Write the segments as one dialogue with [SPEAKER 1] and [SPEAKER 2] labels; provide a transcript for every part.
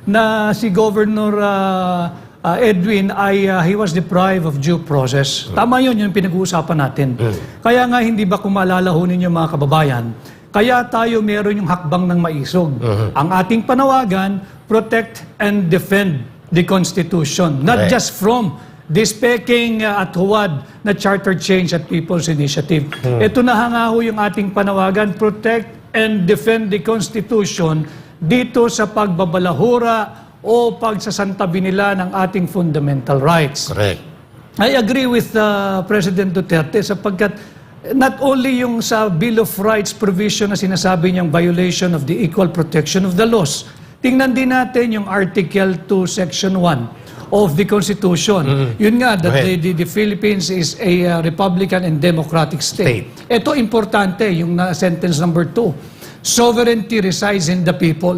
[SPEAKER 1] na si Governor Edwin ay he was deprived of due process. Tama yun, yung pinag-uusapan natin. Kaya nga hindi ba kung maalala ho ninyo mga kababayan, kaya tayo meron yung hakbang ng maisog. Ang ating panawagan, protect and defend the Constitution. Not just from this peking at huwad na charter change at people's initiative. Ito na nga ho yung ating panawagan, protect and defend the Constitution dito sa pagbabalahura o pagsasantabi nila ng ating fundamental rights.
[SPEAKER 2] Correct.
[SPEAKER 1] I agree with President Duterte sapagkat not only yung sa Bill of Rights provision na sinasabi niyang violation of the equal protection of the laws, tingnan din natin yung Article 2, Section 1 of the Constitution. Yun nga, that the Philippines is a Republican and democratic state. Ito importante, yung sentence number 2. Sovereignty resides in the people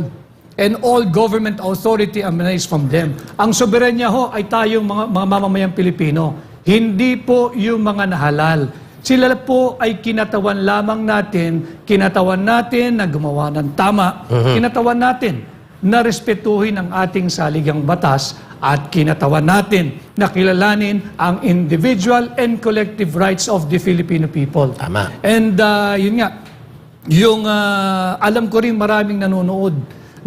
[SPEAKER 1] and all government authority emanates from them. Ang soberanya ho ay tayong mga mamamayang Pilipino. Hindi po yung mga nahalal. Sila po ay kinatawan lamang natin, kinatawan natin na gumawa ng tama, kinatawan natin na respetuhin ang ating saligang batas at kinatawan natin na kilalanin ang individual and collective rights of the Filipino people.
[SPEAKER 2] Tama.
[SPEAKER 1] And yun nga, yung alam ko rin maraming nanonood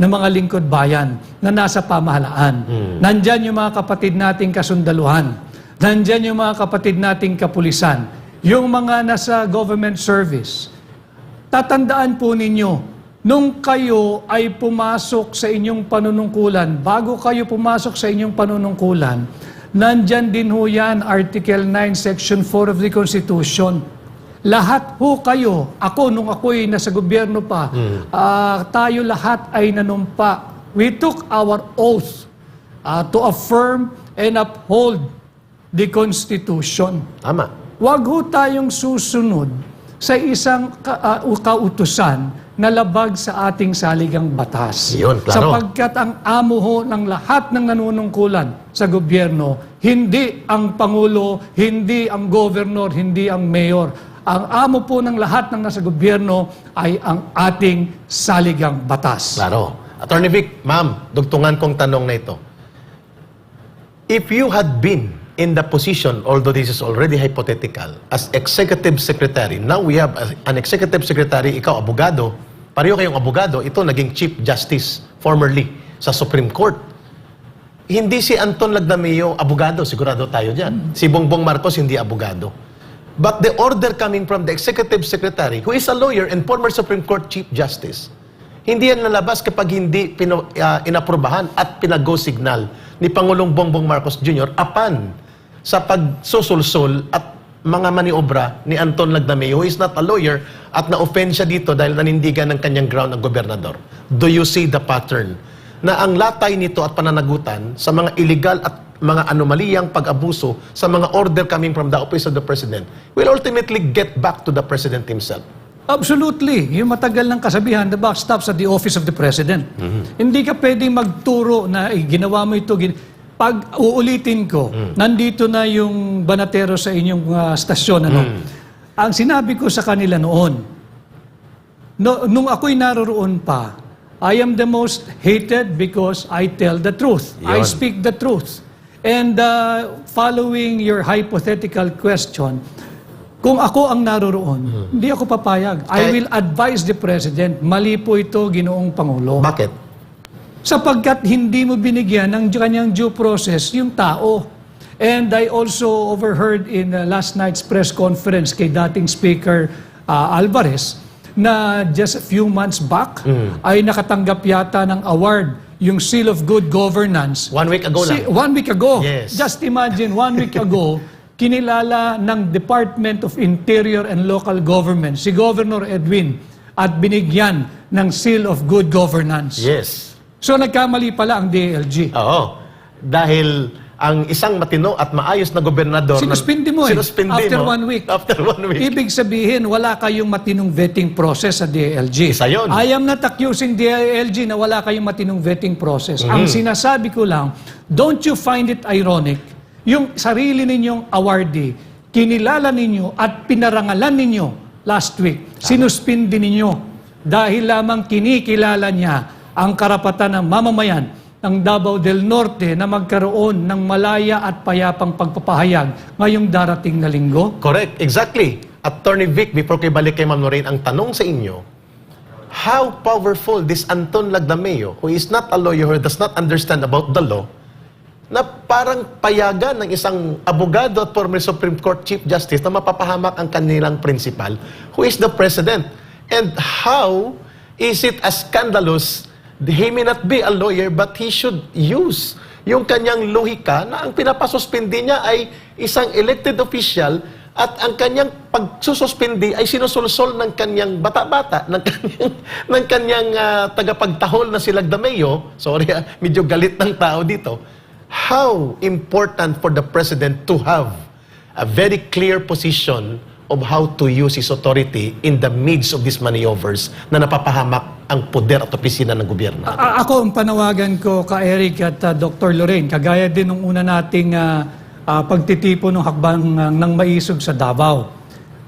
[SPEAKER 1] ng mga lingkod bayan na nasa pamahalaan. Nandyan yung mga kapatid nating kasundaluhan. Nandyan yung mga kapatid nating kapulisan. Yung mga nasa government service. Tatandaan po ninyo, nung kayo ay pumasok sa inyong panunungkulan, bago kayo pumasok sa inyong panunungkulan, nandyan din ho yan, Article 9, Section 4 of the Constitution. Lahat ho kayo, ako nung ako'y nasa gobyerno pa, tayo lahat ay nanumpa. We took our oath to affirm and uphold the Constitution.
[SPEAKER 2] Tama.
[SPEAKER 1] Huwag ho tayong susunod sa isang kautusan na labag sa ating saligang batas.
[SPEAKER 2] Yun, klaro.
[SPEAKER 1] Sapagkat ang amo ho ng lahat ng nanunungkulan sa gobyerno, hindi ang Pangulo, hindi ang Governor, hindi ang Mayor. Ang amo po ng lahat ng nasa gobyerno ay ang ating saligang batas.
[SPEAKER 2] Klaro. Attorney Vic, ma'am, dugtungan kong tanong na ito. If you had been in the position, although this is already hypothetical, as Executive Secretary, now we have an Executive Secretary, ikaw abogado, pareho kayong abogado, ito naging Chief Justice formerly sa Supreme Court. Hindi si Anton Lagdameo abogado, sigurado tayo dyan. Si Bongbong Marcos hindi abogado. But the order coming from the Executive Secretary, who is a lawyer and former Supreme Court Chief Justice, hindi yan lalabas kapag hindi inaprobahan at pinag-go signal ni Pangulong Bongbong Marcos Jr. apan sa pagsusulsol at mga maniobra ni Anton Lagdameo, who is not a lawyer at na-offend siya dito dahil nanindigan ng kanyang ground ng gobernador. Do you see the pattern? Na ang latay nito at pananagutan sa mga illegal at mga anomaliyang pag-abuso sa mga order coming from the office of the President will ultimately get back to the President himself.
[SPEAKER 1] Absolutely. Yung matagal ng kasabihan, the buck stops at the office of the President. Hindi ka pwedeng magturo na ginawa mo ito. Pag uulitin ko, nandito na yung banatero sa inyong stasyon. Ang sinabi ko sa kanila noon, nung ako'y naroroon pa, I am the most hated because I tell the truth. I speak the truth. And following your hypothetical question, kung ako ang naroroon, hindi ako papayag. I will advise the President, mali po ito, Ginoong Pangulo.
[SPEAKER 2] Bakit?
[SPEAKER 1] Sapagkat hindi mo binigyan ng kanyang due process yung tao. And I also overheard in last night's press conference kay dating Speaker Alvarez na just a few months back ay nakatanggap yata ng award, yung Seal of Good Governance.
[SPEAKER 2] 1 week ago lang.
[SPEAKER 1] 1 week ago.
[SPEAKER 2] Yes.
[SPEAKER 1] Just imagine, 1 week ago, kinilala ng Department of Interior and Local Government si Governor Edwin at binigyan ng Seal of Good Governance.
[SPEAKER 2] Yes.
[SPEAKER 1] So nagkamali pala ang DILG.
[SPEAKER 2] Oo. Dahil ang isang matino at maayos na gobernador...
[SPEAKER 1] Sinuspindi mo after 1 week.
[SPEAKER 2] After 1 week.
[SPEAKER 1] Ibig sabihin, wala kayong matinong vetting process sa DILG.
[SPEAKER 2] Isa yun.
[SPEAKER 1] I am not accusing DILG na wala kayong matinong vetting process. Ang sinasabi ko lang, don't you find it ironic, yung sarili ninyong awardee, kinilala ninyo at pinarangalan ninyo last week, sinuspindi ninyo dahil lamang kinikilala niya ang karapatan ng mamamayan ng Davao del Norte na magkaroon ng malaya at payapang pagpapahayag ngayong darating na linggo?
[SPEAKER 2] Correct, exactly. Attorney Vic, before kayo balik kay Ma'am Lorraine, ang tanong sa inyo, how powerful this Anton Lagdameo, who is not a lawyer, who does not understand about the law, na parang payagan ng isang abogado at former Supreme Court Chief Justice na mapapahamak ang kanilang principal, who is the President. And how is it as scandalous, he may not be a lawyer, but he should use yung kanyang lohika na ang pinapasuspindi niya ay isang elected official at ang kanyang pagsususpindi ay sinusulsol ng kanyang bata-bata, ng kanyang tagapagtahol na si Lagdameo. Sorry, medyo galit ng tao dito. How important for the President to have a very clear position of how to use his authority in the midst of these maneuvers na napapahamak ang poder at opisina ng gobyerno.
[SPEAKER 1] Ako, ang panawagan ko ka Eric at Dr. Lorraine, kagaya din nung una nating pagtitipo ng hakbang ng maisog sa Davao.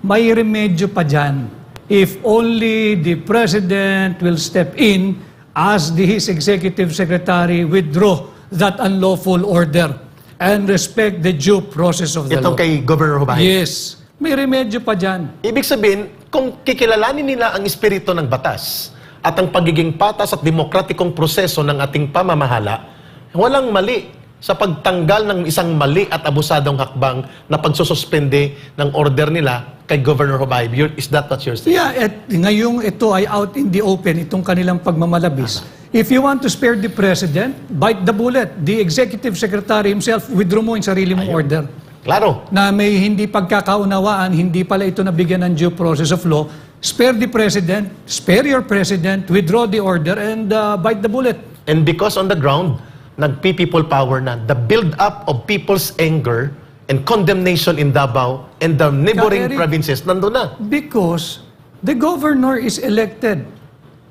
[SPEAKER 1] May remedyo pa dyan. If only the President will step in as his Executive Secretary withdraw that unlawful order and respect the due process of the
[SPEAKER 2] Itong
[SPEAKER 1] law.
[SPEAKER 2] kay Governor Hubahay.
[SPEAKER 1] Yes. May remedyo pa dyan.
[SPEAKER 2] Ibig sabihin, kung kikilalanin nila ang espiritu ng batas at ang pagiging patas at demokratikong proseso ng ating pamamahala, walang mali sa pagtanggal ng isang mali at abusadong hakbang na pagsususpende ng order nila kay Governor Hubahay. Is that what you're saying?
[SPEAKER 1] Yeah, at ngayong ito ay out in the open, itong kanilang pagmamalabis. If you want to spare the President, bite the bullet. The Executive Secretary himself, withdraw mo yung sarili mong order.
[SPEAKER 2] Klaro.
[SPEAKER 1] Na may hindi pagkakaunawaan, hindi pala ito nabigyan ng due process of law. Spare the President, spare your President, withdraw the order, and bite the bullet.
[SPEAKER 2] And because on the ground, nag-people power na, the build-up of people's anger and condemnation in Davao and the neighboring
[SPEAKER 1] Eric,
[SPEAKER 2] provinces, nandun na.
[SPEAKER 1] Because the governor is elected.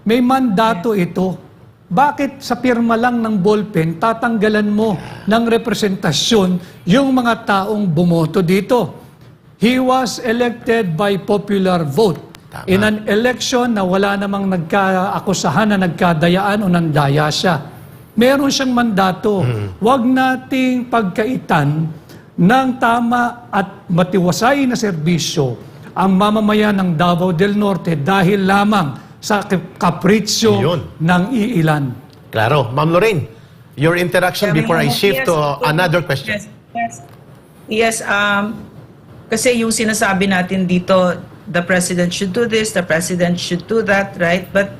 [SPEAKER 1] May mandato ito. Bakit sa pirma lang ng ballpen, tatanggalan mo ng representasyon yung mga taong bumoto dito? He was elected by popular vote.
[SPEAKER 2] Tama.
[SPEAKER 1] In an election na wala namang nagkaakusahan na nagkadayaan o nandaya siya. Meron siyang mandato. Huwag nating pagkaitan ng tama at matiwasay na serbisyo ang mamamayan ng Davao del Norte dahil lamang sa kapritsyo
[SPEAKER 2] Yun.
[SPEAKER 1] ng iilan.
[SPEAKER 2] Klaro. Ma'am Lorraine, your interaction before I shift to another question.
[SPEAKER 3] Yes, kasi yung sinasabi natin dito, the President should do this, the President should do that, right? But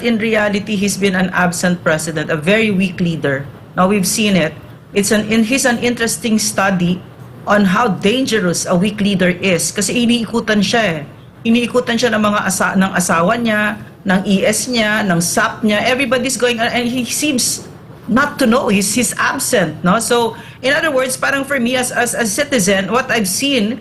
[SPEAKER 3] in reality, he's been an absent President, a very weak leader. Now, we've seen it. He's an interesting study on how dangerous a weak leader is. Kasi iniikutan siya eh. Iniikutan siya ng mga ng asawa niya, ng ES niya, ng SAP niya. Everybody's going on, and he seems not to know. He's absent, no? So, in other words, parang for me as a citizen, what I've seen,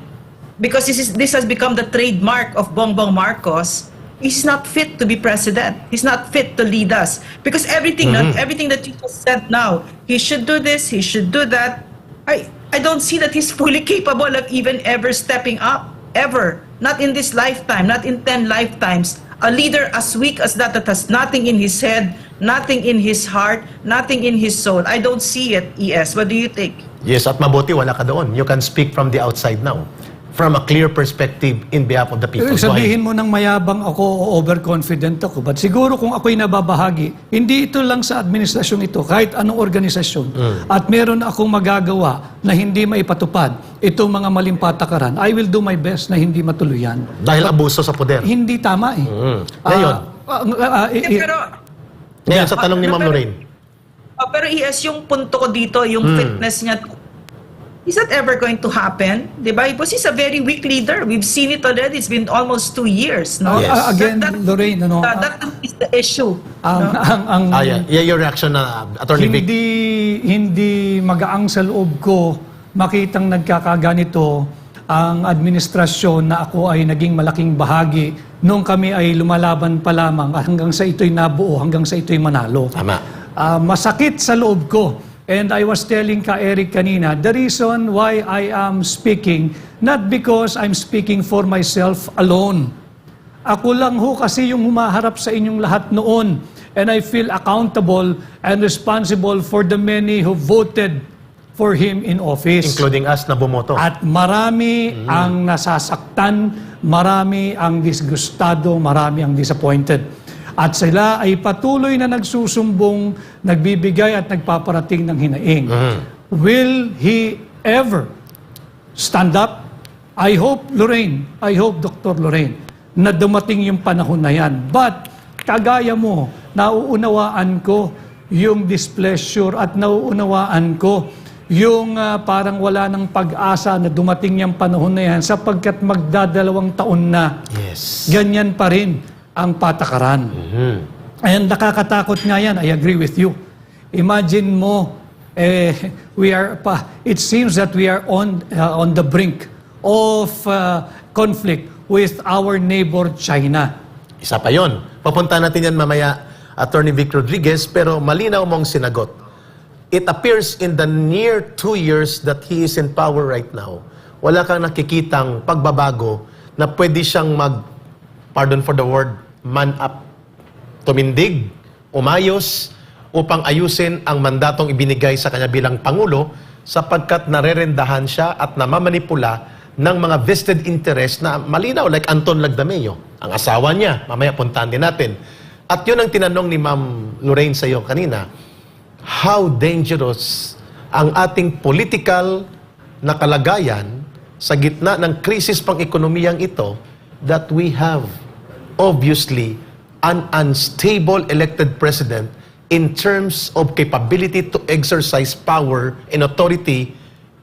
[SPEAKER 3] because this has become the trademark of Bongbong Marcos, he's not fit to be president. He's not fit to lead us. Because everything that you just said now, he should do this, he should do that. I don't see that he's fully capable of even ever stepping up. Ever. Not in this lifetime, not in 10 lifetimes. A leader as weak as that has nothing in his head, nothing in his heart, nothing in his soul. I don't see it, ES. What do you think?
[SPEAKER 2] Yes, at mabuti wala ka doon. You can speak from the outside now. From a clear perspective in behalf of the people.
[SPEAKER 1] Sabihin mo nang mayabang ako o overconfident ako. But siguro kung ako'y nababahagi, hindi ito lang sa administrasyon ito, kahit anong organisasyon. At meron akong magagawa na hindi maipatupad itong mga maling patakaran, I will do my best na hindi matuluyan.
[SPEAKER 2] Dahil abuso sa poder.
[SPEAKER 1] Hindi tama eh.
[SPEAKER 2] Ngayon,
[SPEAKER 3] Pero,
[SPEAKER 2] sa tanong ni Ma'am Lorraine.
[SPEAKER 3] pero ES, yung punto ko dito, yung fitness niya, is that ever going to happen? Diba? Because he's a very weak leader. We've seen it already. It's been almost 2 years. No?
[SPEAKER 2] Yes.
[SPEAKER 1] Again, Lorraine,
[SPEAKER 3] that is the issue.
[SPEAKER 2] Your reaction na, Attorney Vic.
[SPEAKER 1] Hindi magaang sa loob ko makitang nagkakaganito ang administrasyon na ako ay naging malaking bahagi nung kami ay lumalaban pa lamang hanggang sa ito'y nabuo, hanggang sa ito'y manalo.
[SPEAKER 2] Tama.
[SPEAKER 1] Masakit sa loob ko. And I was telling ka Eric kanina, the reason why I am speaking, not because I'm speaking for myself alone. Ako lang ho kasi yung humaharap sa inyong lahat noon. and I feel accountable and responsible for the many who voted for him in office.
[SPEAKER 2] Including us na bumoto.
[SPEAKER 1] At marami ang nasasaktan, marami ang disgustado, marami ang disappointed. At sila ay patuloy na nagsusumbong, nagbibigay at nagpaparating ng hinaing. Will he ever stand up? I hope, Lorraine, I hope, Dr. Lorraine, na dumating yung panahon na yan. But, kagaya mo, nauunawaan ko yung displeasure at nauunawaan ko yung parang wala ng pag-asa na dumating yung panahon na yan sapagkat magdadalawang taon na.
[SPEAKER 2] Yes.
[SPEAKER 1] Ganyan pa rin ang patakaran. And nakakatakot nga yan, I agree with you. Imagine mo, it seems that we are on the brink of conflict with our neighbor China.
[SPEAKER 2] Isa pa yun. Papunta natin yan mamaya, Attorney Vic Rodriguez, pero malinaw mong sinagot. It appears in the near 2 years that he is in power right now, wala kang nakikitang pagbabago na pwede siyang pardon for the word, man up. Tumindig, umayos, upang ayusin ang mandatong ibinigay sa kanya bilang Pangulo sapagkat narerendahan siya at namamanipula ng mga vested interest na malinaw, like Anton Lagdameo, ang asawa niya, mamaya puntahan din natin. At yun ang tinanong ni Ma'am Lorraine sa iyo kanina, how dangerous ang ating political na kalagayan sa gitna ng krisis pang ekonomiyang ito that we have obviously an unstable elected president in terms of capability to exercise power and authority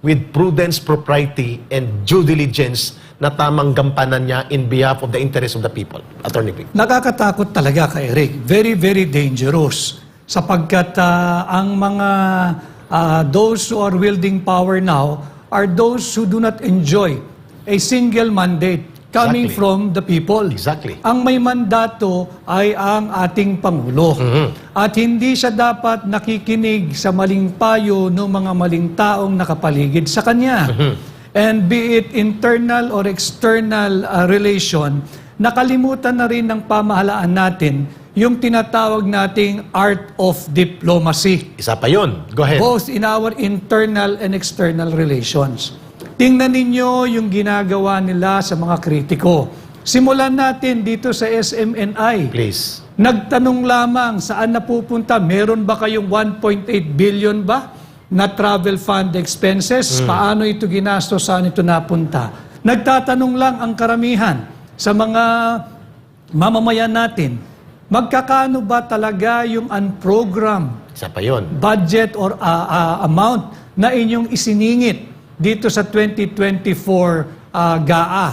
[SPEAKER 2] with prudence, propriety, and due diligence na tamang gampanan niya in behalf of the interest of the people. Attorney Vic.
[SPEAKER 1] Nakakatakot talaga ka, Eric. Very, very dangerous. Sapagkat ang mga those who are wielding power now are those who do not enjoy a single mandate coming
[SPEAKER 2] Exactly.
[SPEAKER 1] from the people.
[SPEAKER 2] Exactly.
[SPEAKER 1] Ang may mandato ay ang ating Pangulo. At hindi siya dapat nakikinig sa maling payo ng mga maling taong nakapaligid sa kanya. And be it internal or external relation, nakalimutan na rin ng pamahalaan natin yung tinatawag nating art of diplomacy.
[SPEAKER 2] Isa pa yun. Go ahead.
[SPEAKER 1] Both in our internal and external relations. Tingnan ninyo yung ginagawa nila sa mga kritiko. Simulan natin dito sa SMNI.
[SPEAKER 2] Please.
[SPEAKER 1] Nagtanong lamang saan napupunta. Meron ba kayong 1.8 billion ba na travel fund expenses? Paano ito ginastos? Saan ito napunta? Nagtatanong lang ang karamihan sa mga mamamayan natin. Magkakano ba talaga yung unprogrammed
[SPEAKER 2] Isa pa yun.
[SPEAKER 1] budget or amount na inyong isiningit dito sa 2024 GAA?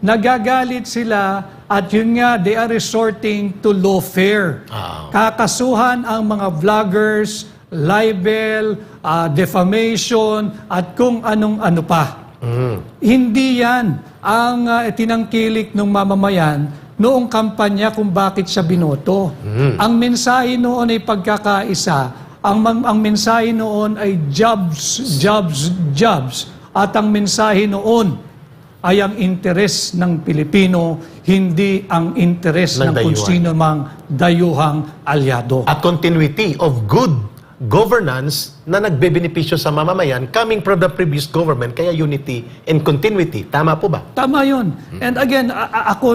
[SPEAKER 1] Nagagalit sila at yun nga, they are resorting to lawfare. Kakasuhan ang mga vloggers, libel, defamation, at kung anong-ano pa. Hindi yan ang tinangkilik ng mamamayan noong kampanya kung bakit siya binoto. Ang mensahe noon ay pagkakaisa. Ang mensahe noon ay jobs, jobs, jobs. At ang mensahe noon ay ang interes ng Pilipino, hindi ang interes ng kung
[SPEAKER 2] dayuhan.
[SPEAKER 1] sino mang dayuhang alyado.
[SPEAKER 2] At continuity of good governance na nagbebenepisyo sa mamamayan coming from the previous government, kaya unity and continuity. Tama po ba?
[SPEAKER 1] Tama yun. And again, ako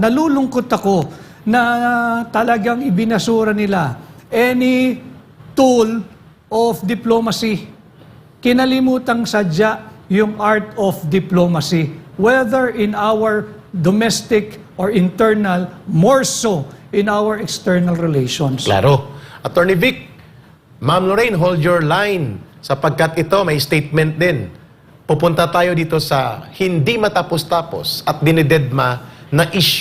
[SPEAKER 1] nalulungkot ako na talagang ibinasura nila any tool of diplomacy. Kinalimutang sadya yung art of diplomacy, whether in our domestic or internal, more so in our external relations.
[SPEAKER 2] Klaro. Attorney Vic, Ma'am Lorraine, hold your line sapagkat ito may statement din. Pupunta tayo dito sa hindi matapos-tapos at dinidedma na issue